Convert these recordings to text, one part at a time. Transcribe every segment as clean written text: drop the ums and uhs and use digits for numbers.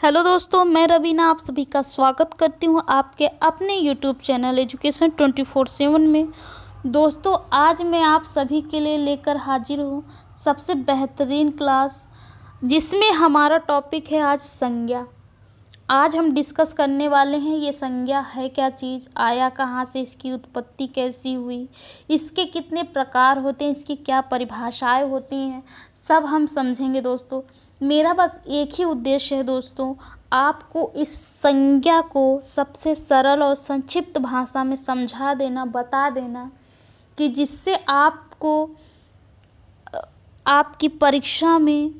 Hello दोस्तों, मैं रवीना आप सभी का स्वागत करती हूँ आपके अपने यूट्यूब चैनल एजुकेशन 24/7 में। दोस्तों, आज मैं आप सभी के लिए लेकर हाजिर हूँ सबसे बेहतरीन क्लास, जिसमें हमारा टॉपिक है आज संज्ञा। आज हम डिस्कस करने वाले हैं ये संज्ञा है क्या चीज़, आया कहाँ से, इसकी उत्पत्ति कैसी हुई, इसके कितने प्रकार होते हैं, इसकी क्या परिभाषाएं होती हैं, सब हम समझेंगे। दोस्तों, मेरा बस एक ही उद्देश्य है दोस्तों, आपको इस संज्ञा को सबसे सरल और संक्षिप्त भाषा में समझा देना, बता देना, कि जिससे आपको आपकी परीक्षा में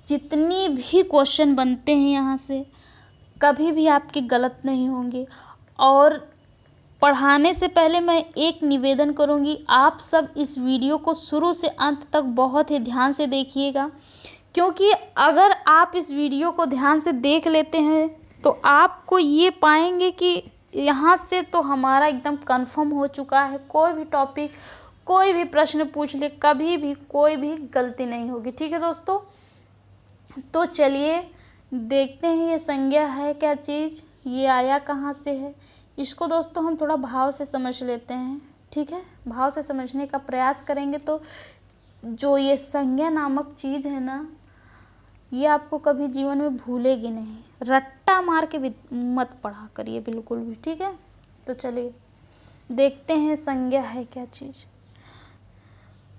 जितनी भी क्वेश्चन बनते हैं यहाँ से कभी भी आपके गलत नहीं होंगे। और पढ़ाने से पहले मैं एक निवेदन करूँगी, आप सब इस वीडियो को शुरू से अंत तक बहुत ही ध्यान से देखिएगा, क्योंकि अगर आप इस वीडियो को ध्यान से देख लेते हैं तो आपको ये पाएंगे कि यहाँ से तो हमारा एकदम कंफर्म हो चुका है, कोई भी टॉपिक, कोई भी प्रश्न पूछ ले, कभी भी कोई भी गलती नहीं होगी। ठीक है दोस्तों, तो चलिए देखते हैं ये संज्ञा है क्या चीज़, ये आया कहाँ से है। इसको दोस्तों हम थोड़ा भाव से समझ लेते हैं। ठीक है, भाव से समझने का प्रयास करेंगे तो जो ये संज्ञा नामक चीज़ है ना, ये आपको कभी जीवन में भूलेगी नहीं। रट्टा मार के भी मत पढ़ा करिए बिल्कुल भी। ठीक है, तो चलिए देखते हैं संज्ञा है क्या चीज़।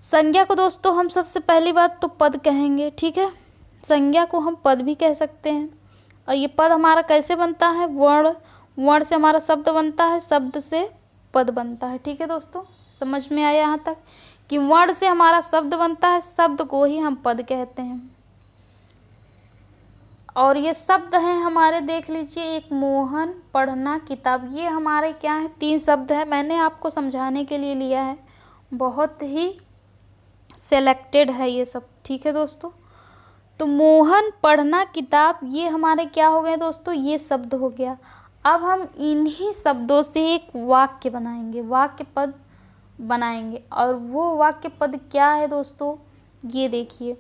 संज्ञा को दोस्तों हम सबसे पहली बात तो पद कहेंगे। ठीक है, संज्ञा को हम पद भी कह सकते हैं। और ये पद हमारा कैसे बनता है, वर्ण से हमारा शब्द बनता है, शब्द से पद बनता है। ठीक है दोस्तों, समझ में आया यहाँ तक कि वर्ण से हमारा शब्द बनता है, शब्द को ही हम पद कहते हैं। और ये शब्द हैं हमारे, देख लीजिए, एक मोहन, पढ़ना, किताब, ये हमारे क्या है, 3 शब्द है। मैंने आपको समझाने के लिए लिया है, बहुत ही सेलेक्टेड है ये सब। ठीक है दोस्तों, तो मोहन, पढ़ना, किताब, ये हमारे क्या हो गए दोस्तों, ये शब्द हो गया। अब हम इन्हीं शब्दों से एक वाक्य बनाएंगे, वाक्य पद बनाएंगे। और वो वाक्य पद क्या है दोस्तों, ये देखिए,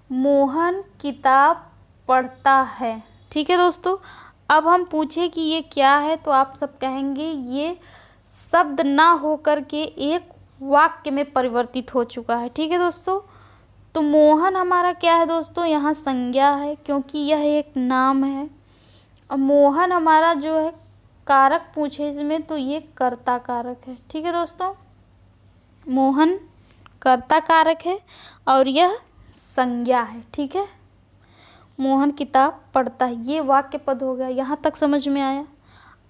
मोहन किताब पढ़ता है। ठीक है दोस्तों, अब हम पूछे कि ये क्या है तो आप सब कहेंगे ये शब्द ना हो कर के एक वाक्य में परिवर्तित हो चुका है। ठीक है दोस्तों, तो मोहन हमारा क्या है दोस्तों, यहाँ संज्ञा है, क्योंकि यह एक नाम है। और मोहन हमारा जो है कारक पूछे इसमें तो ये कर्ता कारक है। ठीक है दोस्तों, मोहन कर्ता कारक है और यह संज्ञा है। ठीक है, मोहन किताब पढ़ता है, ये वाक्य पद हो गया। यहाँ तक समझ में आया।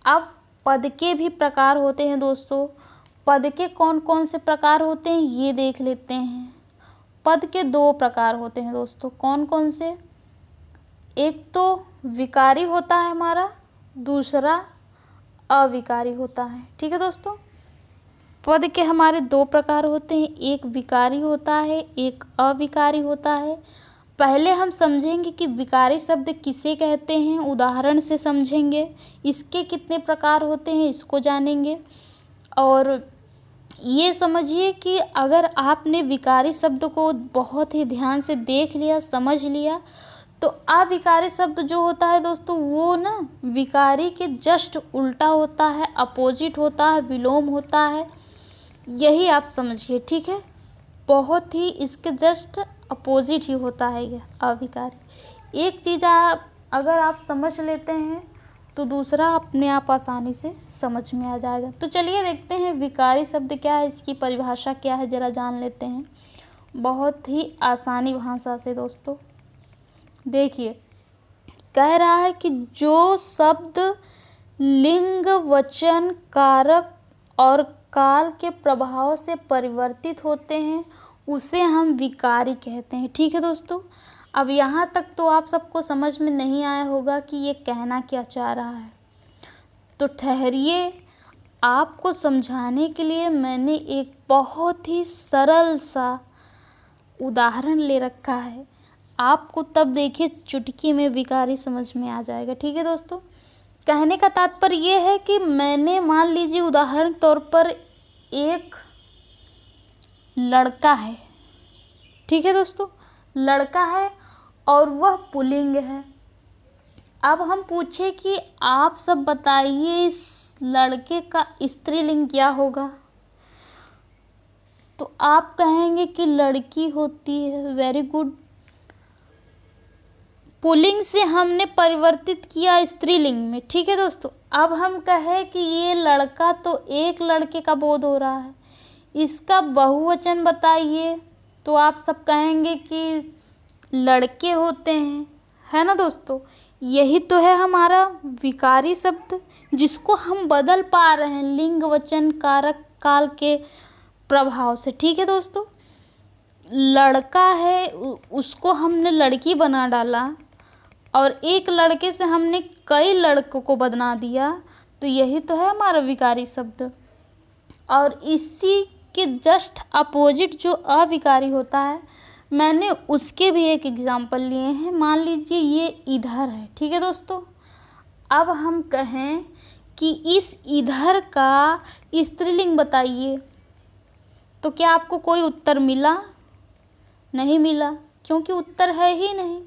अब पद के भी प्रकार होते हैं दोस्तों। पद के कौन कौन से प्रकार होते हैं ये देख लेते हैं। पद के 2 प्रकार होते हैं दोस्तों, कौन कौन से, एक तो विकारी होता है हमारा, दूसरा अविकारी होता है। ठीक है दोस्तों, पद के हमारे 2 प्रकार होते हैं, एक विकारी होता है, एक अविकारी होता है। पहले हम समझेंगे कि विकारी शब्द किसे कहते हैं, उदाहरण से समझेंगे, इसके कितने प्रकार होते हैं इसको जानेंगे। और ये समझिए कि अगर आपने विकारी शब्द को बहुत ही ध्यान से देख लिया, समझ लिया, तो अविकारी शब्द जो होता है दोस्तों, वो ना विकारी के जस्ट उल्टा होता है, अपोजिट होता है, विलोम होता है, यही आप समझिए। ठीक है, बहुत ही इसके जस्ट अपोजिट ही होता है ये अविकारी। एक चीज़ आप अगर आप समझ लेते हैं तो दूसरा अपने आप आसानी से समझ में आ जाएगा। तो चलिए देखते हैं विकारी शब्द क्या है, इसकी परिभाषा क्या है, ज़रा जान लेते हैं बहुत ही आसानी भाषा से। दोस्तों देखिए, कह रहा है कि जो शब्द लिंग, वचन, कारक और काल के प्रभाव से परिवर्तित होते हैं उसे हम विकारी कहते हैं। ठीक है दोस्तों, अब यहाँ तक तो आप सबको समझ में नहीं आया होगा कि ये कहना क्या चाह रहा है, तो ठहरिए, आपको समझाने के लिए मैंने एक बहुत ही सरल सा उदाहरण ले रखा है। आपको तब देखिए चुटकी में विकारी समझ में आ जाएगा। ठीक है दोस्तों, कहने का तात्पर्य ये है कि मैंने, मान लीजिए उदाहरण के तौर पर, एक लड़का है। ठीक है दोस्तों, लड़का है और वह पुल्लिंग है। अब हम पूछे कि आप सब बताइए इस लड़के का स्त्रीलिंग क्या होगा, तो आप कहेंगे कि लड़की होती है। Very good. पुल्लिंग से हमने परिवर्तित किया स्त्रीलिंग में। ठीक है दोस्तों, अब हम कहें कि ये लड़का, तो एक लड़के का बोध हो रहा है, इसका बहुवचन बताइए, तो आप सब कहेंगे कि लड़के होते हैं, है ना दोस्तों। यही तो है हमारा विकारी शब्द जिसको हम बदल पा रहे हैं लिंग वचन कारक काल के प्रभाव से। ठीक है दोस्तों, लड़का है उसको हमने लड़की बना डाला और एक लड़के से हमने कई लड़कों को बना दिया, तो यही तो है हमारा विकारी शब्द। और इसी के जस्ट अपोजिट जो अविकारी होता है, मैंने उसके भी एक एग्जाम्पल लिए हैं। मान लीजिए ये इधर है। ठीक है दोस्तों, अब हम कहें कि इस इधर का स्त्रीलिंग बताइए, तो क्या आपको कोई उत्तर मिला? नहीं मिला, क्योंकि उत्तर है ही नहीं।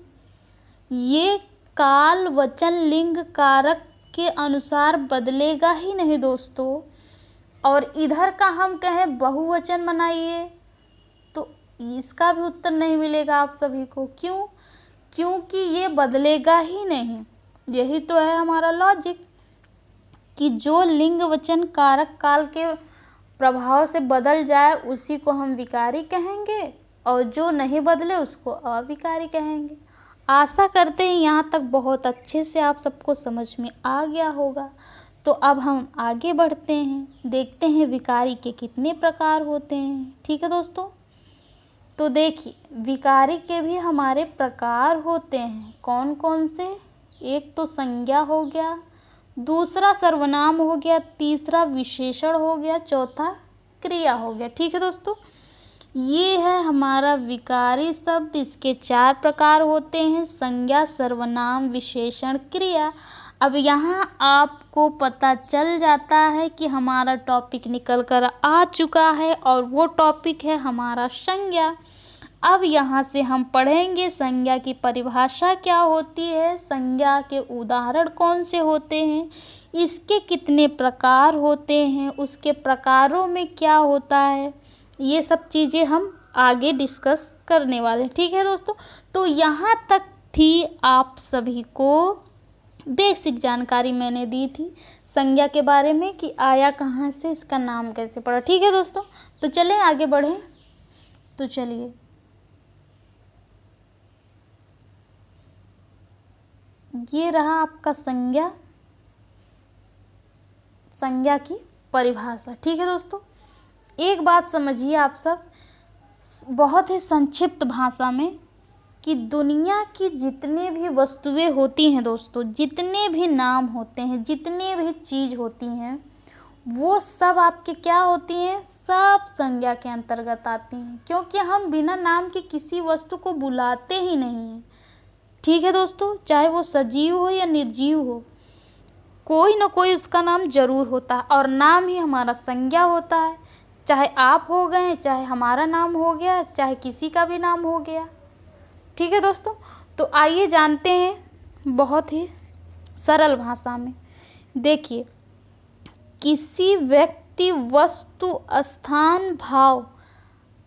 ये काल वचन लिंग कारक के अनुसार बदलेगा ही नहीं दोस्तों। और इधर का हम कहें बहुवचन बनाइए, तो इसका भी उत्तर नहीं मिलेगा आप सभी को। क्यों? क्योंकि ये बदलेगा ही नहीं। यही तो है हमारा लॉजिक कि जो लिंग वचन कारक काल के प्रभाव से बदल जाए उसी को हम विकारी कहेंगे, और जो नहीं बदले उसको अविकारी कहेंगे। आशा करते हैं यहाँ तक बहुत अच्छे से आप सबको समझ में आ गया होगा। तो अब हम आगे बढ़ते हैं, देखते हैं विकारी के कितने प्रकार होते हैं। ठीक है दोस्तों, तो देखिए विकारी के भी हमारे प्रकार होते हैं। कौन कौन से? एक तो संज्ञा हो गया, दूसरा सर्वनाम हो गया, तीसरा विशेषण हो गया, चौथा क्रिया हो गया। ठीक है दोस्तों, ये है हमारा विकारी शब्द। इसके 4 प्रकार होते हैं, संज्ञा, सर्वनाम, विशेषण, क्रिया। अब यहाँ आपको पता चल जाता है कि हमारा टॉपिक निकल कर आ चुका है, और वो टॉपिक है हमारा संज्ञा। अब यहाँ से हम पढ़ेंगे संज्ञा की परिभाषा क्या होती है, संज्ञा के उदाहरण कौन से होते हैं, इसके कितने प्रकार होते हैं, उसके प्रकारों में क्या होता है, ये सब चीज़ें हम आगे डिस्कस करने वाले हैं। ठीक है दोस्तों, तो यहाँ तक थी आप सभी को बेसिक जानकारी मैंने दी थी संज्ञा के बारे में कि आया कहाँ से, इसका नाम कैसे पड़ा। ठीक है दोस्तों, तो चलें आगे बढ़ें। तो चलिए, ये रहा आपका संज्ञा, संज्ञा की परिभाषा। ठीक है दोस्तों, एक बात समझिए आप सब बहुत ही संक्षिप्त भाषा में कि दुनिया की जितनी भी वस्तुएं होती हैं दोस्तों, जितने भी नाम होते हैं, जितने भी चीज़ होती हैं, वो सब आपके क्या होती हैं? सब संज्ञा के अंतर्गत आती हैं, क्योंकि हम बिना नाम के किसी वस्तु को बुलाते ही नहीं हैं। ठीक है दोस्तों, चाहे वो सजीव हो या निर्जीव हो, कोई ना कोई उसका नाम जरूर होता है, और नाम ही हमारा संज्ञा होता है। चाहे आप हो गए, चाहे हमारा नाम हो गया, चाहे किसी का भी नाम हो गया। ठीक है दोस्तों, तो आइए जानते हैं बहुत ही सरल भाषा में। देखिए, किसी व्यक्ति, वस्तु, स्थान, भाव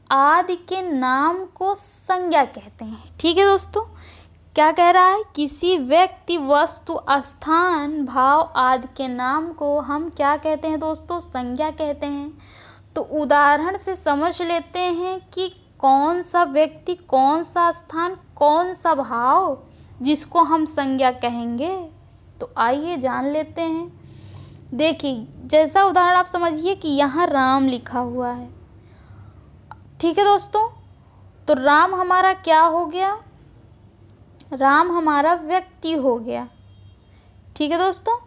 आदि के नाम को संज्ञा कहते हैं। ठीक है दोस्तों, क्या कह रहा है? किसी व्यक्ति, वस्तु, स्थान, भाव आदि के नाम को हम क्या कहते हैं दोस्तों? संज्ञा कहते हैं। तो उदाहरण से समझ लेते हैं कि कौन सा व्यक्ति, कौन सा स्थान, कौन सा भाव जिसको हम संज्ञा कहेंगे। तो आइए जान लेते हैं। देखिए, जैसा उदाहरण आप समझिए कि यहाँ राम लिखा हुआ है। ठीक है दोस्तों, तो राम हमारा क्या हो गया? राम हमारा व्यक्ति हो गया। ठीक है दोस्तों,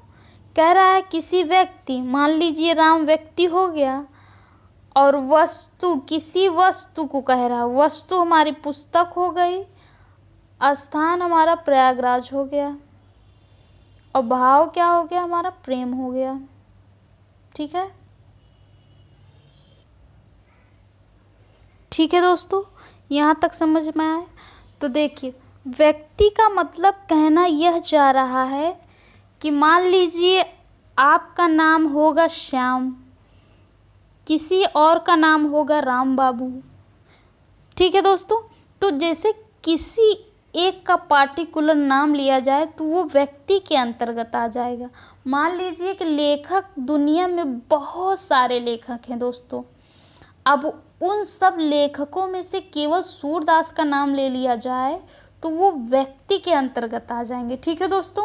कह रहा है किसी व्यक्ति, मान लीजिए राम व्यक्ति हो गया, और वस्तु, किसी वस्तु को कह रहा है। वस्तु हमारी पुस्तक हो गई, स्थान हमारा प्रयागराज हो गया, और भाव क्या हो गया? हमारा प्रेम हो गया। ठीक है, ठीक है दोस्तों, यहाँ तक समझ में आए? तो देखिए, व्यक्ति का मतलब कहना यह जा रहा है कि मान लीजिए आपका नाम होगा श्याम, किसी और का नाम होगा राम बाबू। ठीक है दोस्तों, तो जैसे किसी एक का पार्टिकुलर नाम लिया जाए तो वो व्यक्ति के अंतर्गत आ जाएगा। मान लीजिए कि लेखक, दुनिया में बहुत सारे लेखक हैं दोस्तों, अब उन सब लेखकों में से केवल सूरदास का नाम ले लिया जाए तो वो व्यक्ति के अंतर्गत आ जाएंगे। ठीक है दोस्तों,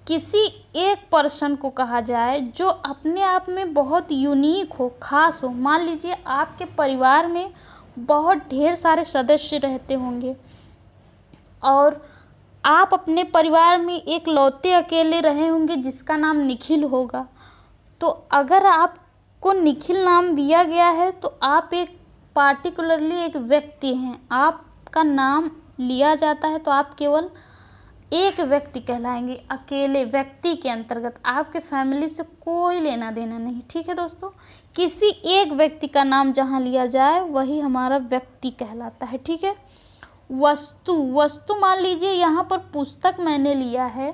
किसी एक पर्सन को कहा जाए जो अपने आप में बहुत यूनिक हो, खास हो। मान लीजिए आपके परिवार में बहुत ढेर सारे सदस्य रहते होंगे और आप अपने परिवार में एक लौते अकेले रहे होंगे जिसका नाम निखिल होगा। तो अगर आपको निखिल नाम दिया गया है तो आप एक पार्टिकुलरली एक व्यक्ति हैं, आपका नाम लिया जाता है तो आप केवल एक व्यक्ति कहलाएंगे, अकेले व्यक्ति के अंतर्गत, आपके फैमिली से कोई लेना देना नहीं। ठीक है दोस्तों, किसी एक व्यक्ति का नाम जहाँ लिया जाए वही हमारा व्यक्ति कहलाता है। ठीक है, वस्तु मान लीजिए यहाँ पर पुस्तक मैंने लिया है,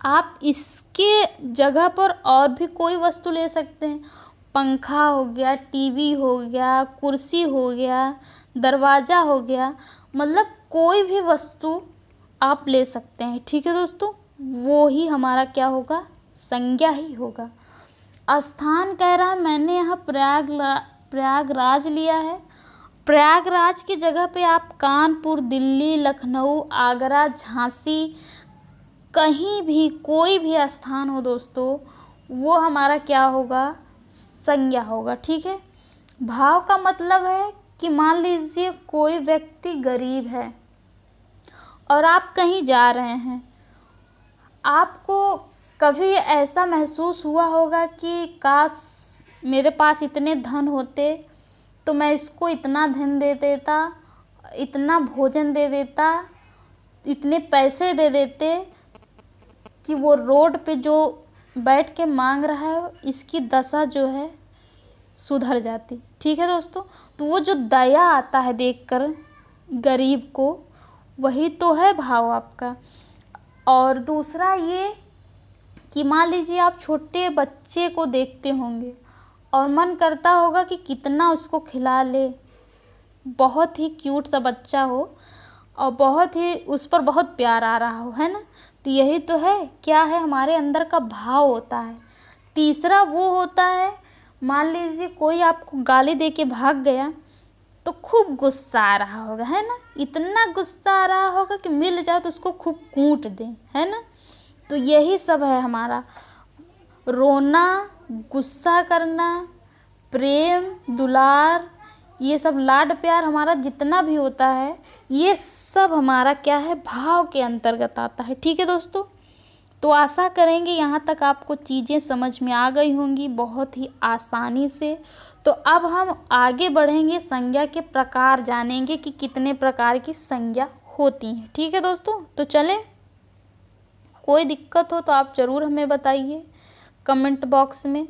आप इसके जगह पर और भी कोई वस्तु ले सकते हैं। पंखा हो गया, टीवी हो गया, कुर्सी हो गया, दरवाज़ा हो गया, मतलब कोई भी वस्तु आप ले सकते हैं। ठीक है दोस्तों, वो ही हमारा क्या होगा, संज्ञा ही होगा। स्थान कह रहा है, मैंने यहाँ प्रयागराज लिया है। प्रयागराज की जगह पे आप कानपुर, दिल्ली, लखनऊ, आगरा, झांसी, कहीं भी कोई भी स्थान हो दोस्तों, वो हमारा क्या होगा, संज्ञा होगा। ठीक है, भाव का मतलब है कि मान लीजिए कोई व्यक्ति गरीब है और आप कहीं जा रहे हैं, आपको कभी ऐसा महसूस हुआ होगा कि काश मेरे पास इतने धन होते तो मैं इसको इतना धन दे देता, इतना भोजन दे देता, इतने पैसे दे देते कि वो रोड पे जो बैठ के मांग रहा है इसकी दशा जो है सुधर जाती। ठीक है दोस्तों, तो वो जो दया आता है देखकर गरीब को, वही तो है भाव आपका। और दूसरा ये कि मान लीजिए आप छोटे बच्चे को देखते होंगे और मन करता होगा कि कितना उसको खिला ले, बहुत ही क्यूट सा बच्चा हो और बहुत ही उस पर बहुत प्यार आ रहा हो, है ना। तो यही तो है, क्या है, हमारे अंदर का भाव होता है। तीसरा वो होता है, मान लीजिए कोई आपको गाली दे के भाग गया तो खूब गुस्सा आ रहा होगा, है ना, इतना गुस्सा आ रहा होगा कि मिल जाए तो उसको खूब कूट दे, है ना। तो यही सब है हमारा रोना, गुस्सा करना, प्रेम, दुलार, ये सब लाड प्यार हमारा जितना भी होता है ये सब हमारा क्या है, भाव के अंतर्गत आता है। ठीक है दोस्तों, तो आशा करेंगे यहाँ तक आपको चीज़ें समझ में आ गई होंगी बहुत ही आसानी से। तो अब हम आगे बढ़ेंगे, संज्ञा के प्रकार जानेंगे कि कितने प्रकार की संज्ञा होती हैं। ठीक है दोस्तों, तो चलें, कोई दिक्कत हो तो आप ज़रूर हमें बताइए कमेंट बॉक्स में,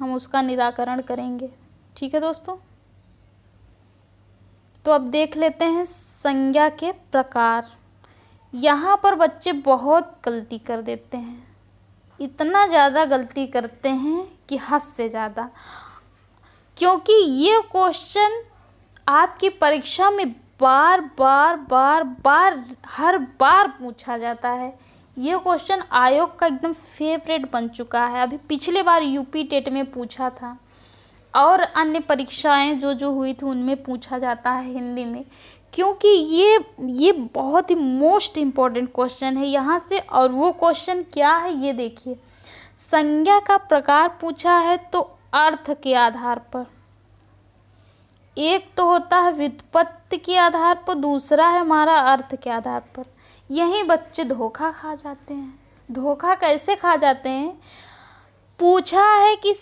हम उसका निराकरण करेंगे। ठीक है दोस्तों, तो अब देख लेते हैं संज्ञा के प्रकार। यहाँ पर बच्चे बहुत गलती कर देते हैं, इतना ज़्यादा गलती करते हैं कि हद से ज़्यादा, क्योंकि ये क्वेश्चन आपकी परीक्षा में बार बार हर बार पूछा जाता है। ये क्वेश्चन आयोग का एकदम फेवरेट बन चुका है। अभी पिछले बार यूपी टेट में पूछा था और अन्य परीक्षाएं जो हुई थी उनमें पूछा जाता है हिंदी में, क्योंकि ये बहुत ही मोस्ट इम्पॉर्टेंट क्वेश्चन है यहाँ से। और वो क्वेश्चन क्या है ये देखिए, संज्ञा का प्रकार पूछा है तो अर्थ के आधार पर, एक तो होता है व्युत्पत्ति के आधार पर, दूसरा है हमारा अर्थ के आधार पर। यही बच्चे धोखा खा जाते हैं। धोखा कैसे खा जाते हैं, पूछा है कि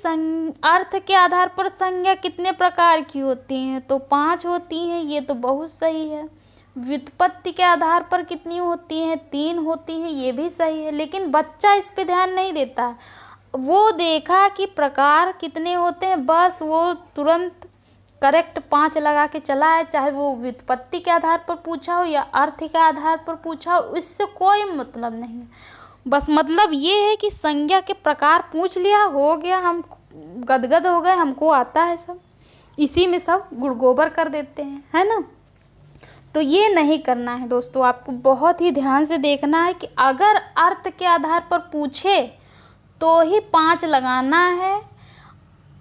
अर्थ के आधार पर संज्ञा कितने प्रकार की होती हैं, तो 5 होती हैं, ये तो बहुत सही है। व्युत्पत्ति के आधार पर कितनी होती हैं, 3 होती हैं, ये भी सही है। लेकिन बच्चा इस पे ध्यान नहीं देता, वो देखा कि प्रकार कितने होते हैं, बस वो तुरंत करेक्ट 5 लगा के चला है, चाहे वो व्युत्पत्ति के आधार पर पूछा हो या अर्थ के आधार पर पूछा हो, इससे कोई मतलब नहीं है। बस मतलब ये है कि संज्ञा के प्रकार पूछ लिया, हो गया, हम गदगद हो गए, हमको आता है सब, इसी में सब गुड़ गोबर कर देते हैं, है ना। तो ये नहीं करना है दोस्तों, आपको बहुत ही ध्यान से देखना है कि अगर अर्थ के आधार पर पूछे तो ही 5 लगाना है,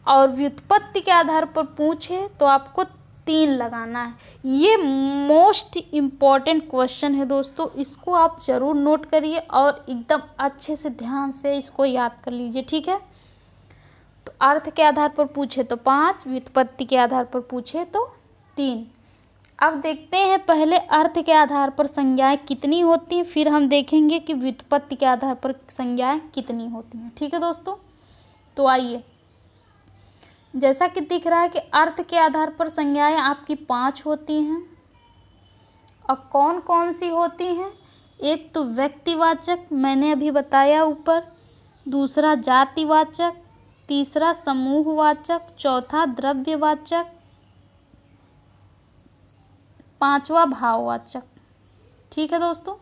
और व्युत्पत्ति के आधार पर पूछे तो आपको 3 लगाना है। ये मोस्ट इम्पॉर्टेंट क्वेश्चन है दोस्तों, इसको आप ज़रूर नोट करिए और एकदम अच्छे से ध्यान से इसको याद कर लीजिए, ठीक है। तो अर्थ के आधार पर पूछे तो 5, व्युत्पत्ति के आधार पर पूछे तो 3। अब देखते हैं पहले अर्थ के आधार पर संज्ञाएं कितनी होती हैं, फिर हम देखेंगे कि व्युत्पत्ति के आधार पर संज्ञाएं कितनी होती हैं, ठीक है दोस्तों। तो आइए, जैसा कि दिख रहा है कि अर्थ के आधार पर संज्ञाएं आपकी 5 होती हैं। अब कौन कौन सी होती हैं? एक तो व्यक्तिवाचक, मैंने अभी बताया ऊपर, दूसरा जातिवाचक, तीसरा समूहवाचक, चौथा द्रव्यवाचक, पांचवा भाववाचक, ठीक है दोस्तों।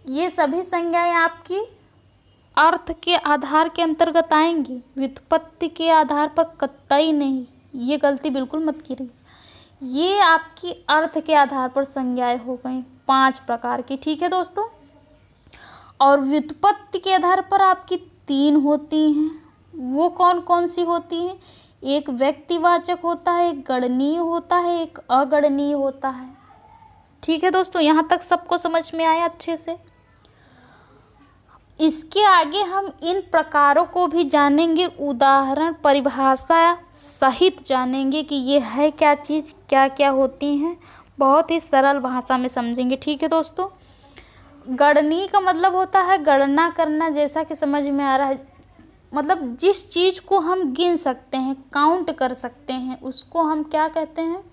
ये सभी संज्ञाएं आपकी अर्थ के आधार के अंतर्गत आएंगी, व्युत्पत्ति के आधार पर कतई नहीं, ये गलती बिल्कुल मत कीजिए। ये आपकी अर्थ के आधार पर संज्ञाएं हो गई 5 प्रकार की, ठीक है दोस्तों। और व्युत्पत्ति के आधार पर आपकी 3 होती हैं। वो कौन कौन सी होती हैं? एक व्यक्तिवाचक होता है, एक गणनीय होता है, एक अगणनीय होता है, ठीक है दोस्तों। यहाँ तक सबको समझ में आया अच्छे से? इसके आगे हम इन प्रकारों को भी जानेंगे, उदाहरण परिभाषा सहित जानेंगे कि ये है क्या चीज़, क्या क्या होती हैं, बहुत ही सरल भाषा में समझेंगे, ठीक है दोस्तों। गणनीय का मतलब होता है गणना करना, जैसा कि समझ में आ रहा है, मतलब जिस चीज़ को हम गिन सकते हैं, काउंट कर सकते हैं, उसको हम क्या कहते हैं?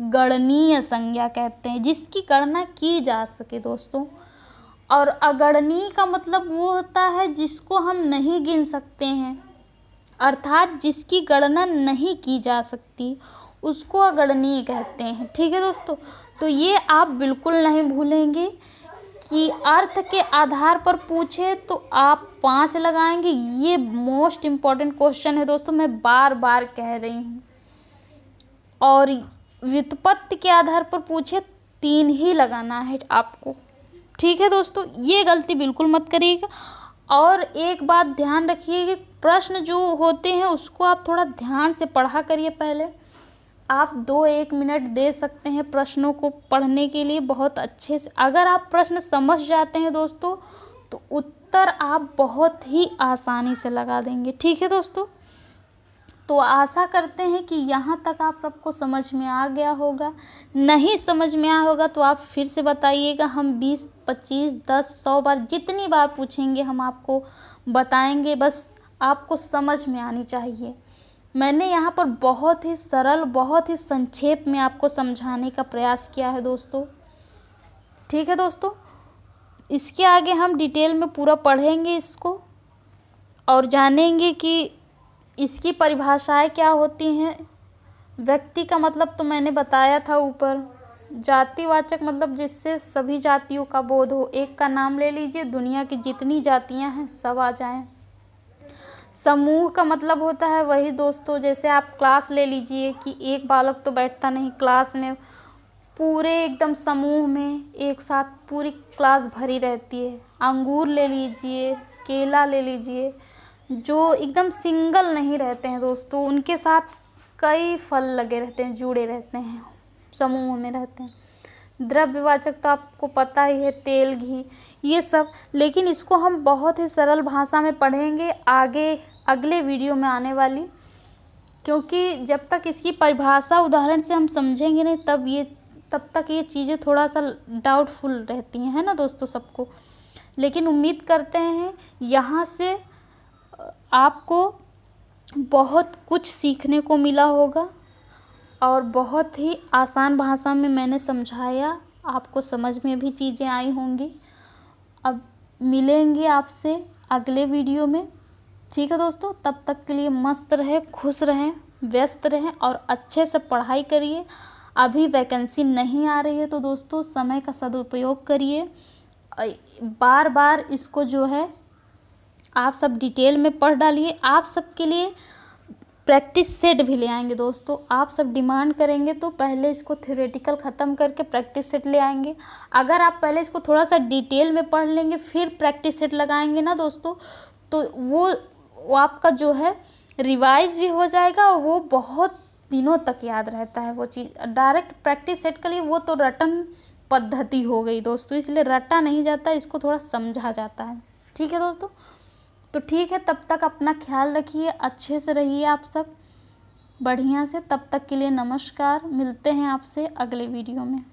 गणनीय संज्ञा कहते हैं, जिसकी गणना की जा सके दोस्तों। और अगणनीय का मतलब वो होता है जिसको हम नहीं गिन सकते हैं, अर्थात जिसकी गणना नहीं की जा सकती, उसको अगणनीय कहते हैं, ठीक है दोस्तों। तो ये आप बिल्कुल नहीं भूलेंगे कि अर्थ के आधार पर पूछे तो आप 5 लगाएंगे। ये मोस्ट इम्पॉर्टेंट क्वेश्चन है दोस्तों, मैं बार बार कह रही हूँ। और व्युत्पत्ति के आधार पर पूछे 3 ही लगाना है आपको, ठीक है दोस्तों। ये गलती बिल्कुल मत करिएगा। और एक बात ध्यान रखिए कि प्रश्न जो होते हैं उसको आप थोड़ा ध्यान से पढ़ा करिए। पहले आप 2-1 मिनट दे सकते हैं प्रश्नों को पढ़ने के लिए बहुत अच्छे से। अगर आप प्रश्न समझ जाते हैं दोस्तों तो उत्तर आप बहुत ही आसानी से लगा देंगे, ठीक है दोस्तों। तो आशा करते हैं कि यहाँ तक आप सबको समझ में आ गया होगा। नहीं समझ में आया होगा तो आप फिर से बताइएगा, हम 20, 25, 10, 100 बार, जितनी बार पूछेंगे हम आपको बताएंगे, बस आपको समझ में आनी चाहिए। मैंने यहाँ पर बहुत ही सरल, बहुत ही संक्षेप में आपको समझाने का प्रयास किया है दोस्तों, ठीक है दोस्तों। इसके आगे हम डिटेल में पूरा पढ़ेंगे इसको और जानेंगे कि इसकी परिभाषाएं क्या होती हैं। व्यक्ति का मतलब तो मैंने बताया था ऊपर। जातिवाचक मतलब जिससे सभी जातियों का बोध हो, एक का नाम ले लीजिए, दुनिया की जितनी जातियां हैं सब आ जाएं। समूह का मतलब होता है वही दोस्तों, जैसे आप क्लास ले लीजिए कि एक बालक तो बैठता नहीं क्लास में, पूरे एकदम समूह में एक साथ पूरी क्लास भरी रहती है। अंगूर ले लीजिए, केला ले लीजिए, जो एकदम सिंगल नहीं रहते हैं दोस्तों, उनके साथ कई फल लगे रहते हैं, जुड़े रहते हैं, समूह में रहते हैं। द्रव्यवाचक तो आपको पता ही है, तेल, घी, ये सब। लेकिन इसको हम बहुत ही सरल भाषा में पढ़ेंगे आगे अगले वीडियो में आने वाली, क्योंकि जब तक इसकी परिभाषा उदाहरण से हम समझेंगे नहीं तब तक ये चीज़ें थोड़ा सा डाउटफुल रहती हैं, है ना दोस्तों सबको। लेकिन उम्मीद करते हैं यहाँ से आपको बहुत कुछ सीखने को मिला होगा और बहुत ही आसान भाषा में मैंने समझाया, आपको समझ में भी चीज़ें आई होंगी। अब मिलेंगे आपसे अगले वीडियो में, ठीक है दोस्तों। तब तक के लिए मस्त रहें, खुश रहें। व्यस्त रहें और अच्छे से पढ़ाई करिए। अभी वैकेंसी नहीं आ रही है तो दोस्तों समय का सदुपयोग करिए। बार बार इसको जो है आप सब डिटेल में पढ़ डालिए। आप सबके लिए प्रैक्टिस सेट भी ले आएंगे दोस्तों। आप सब डिमांड करेंगे तो पहले इसको थ्योरेटिकल ख़त्म करके प्रैक्टिस सेट ले आएंगे। अगर आप पहले इसको थोड़ा सा डिटेल में पढ़ लेंगे फिर प्रैक्टिस सेट लगाएंगे ना दोस्तों, तो वो आपका जो है रिवाइज भी हो जाएगा और वो बहुत दिनों तक याद रहता है वो चीज़। डायरेक्ट प्रैक्टिस सेट के लिए वो तो रटन पद्धति हो गई दोस्तों, इसलिए रटा नहीं जाता, इसको थोड़ा समझा जाता है। ठीक है दोस्तों, तो ठीक है, तब तक अपना ख्याल रखिए, अच्छे से रहिए आप सब बढ़िया से। तब तक के लिए नमस्कार, मिलते हैं आपसे अगले वीडियो में।